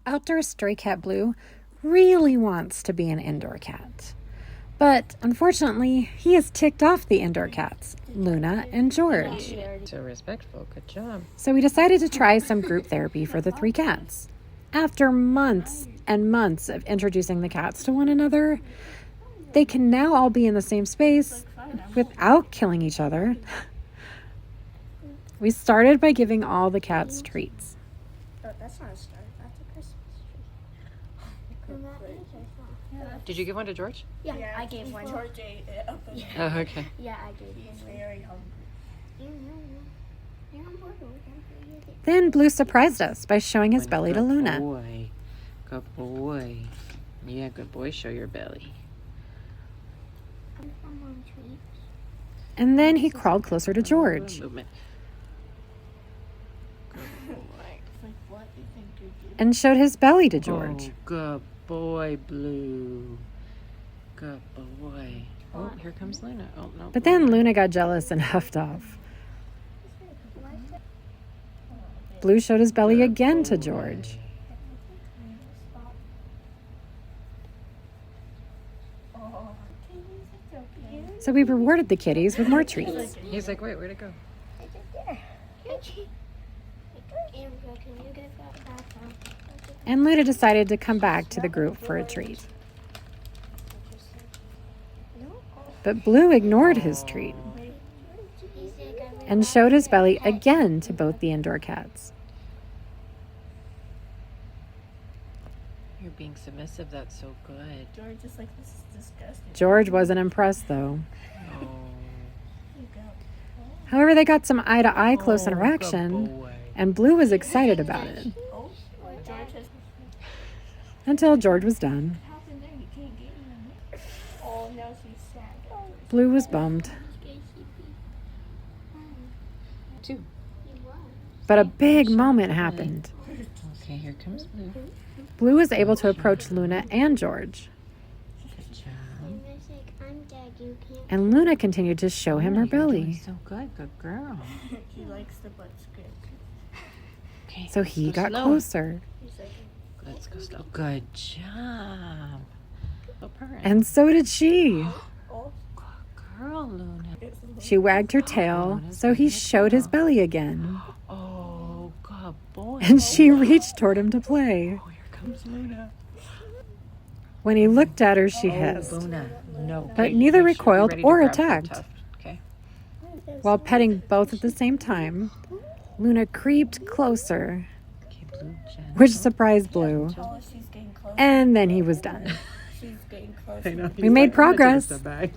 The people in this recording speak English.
Outdoor stray cat Blue really wants to be an indoor cat. But unfortunately, he has ticked off the indoor cats, Luna and George. So respectful, good job. So we decided to try some group therapy for the three cats. After months and months of introducing the cats to one another, they can now all be in the same space without killing each other. We started by giving all the cats treats. Oh, that's not a star. That's a Christmas tree. Did you give one to George? Yeah, I gave one. George ate it up and Oh, okay. Yeah, I gave he's one. very hungry. Then Blue surprised us by showing his belly to Good Luna. boy. Good boy. Yeah, good boy. Show your belly. And then he crawled closer to George Movement. It's like, what do you think you're doing? and showed his belly to George. Oh, good boy, Blue. Good boy. Oh, here comes Luna. Oh, no. But then Luna got jealous and huffed off. Blue showed his belly again to George. So we rewarded the kitties with more treats. He's like, wait, where'd it go? And Luna decided to come back to the group for a treat. But Blue ignored his treat and showed his belly again to both the indoor cats. You're being submissive. That's so good. George is like, this is disgusting. George wasn't impressed, though. Oh. You go. However, they got some eye-to-eye close Good interaction, boy. and Blue was excited about it Oh, George has until George was done. happened there. You can't get in. Oh, now she's sad. Blue was bummed, Two. but a big moment happened. Okay, here comes Blue. Blue was able to approach Luna and George, Good job. and Luna continued to show him her You're doing belly. so good. Good girl. He likes the butt script. Okay. So he let's go got slow. closer, He's like, Let's go slow. Good job. Go purring. and so did she. oh, Good girl, Luna. it's a little. She wagged her tail, so he showed his belly again, Oh, good boy. and she reached toward him to play. Oh, here comes Luna. When he looked at her, she Oh, hissed, Luna. No. but Okay, neither make sure you're recoiled ready to or grab the attacked. tuft, Okay. While petting both at the same time, Luna creeped closer, Okay, Blue. Jen. which surprised Blue, Oh, she's getting close. and then he was done. She's getting close. We made progress. He's like,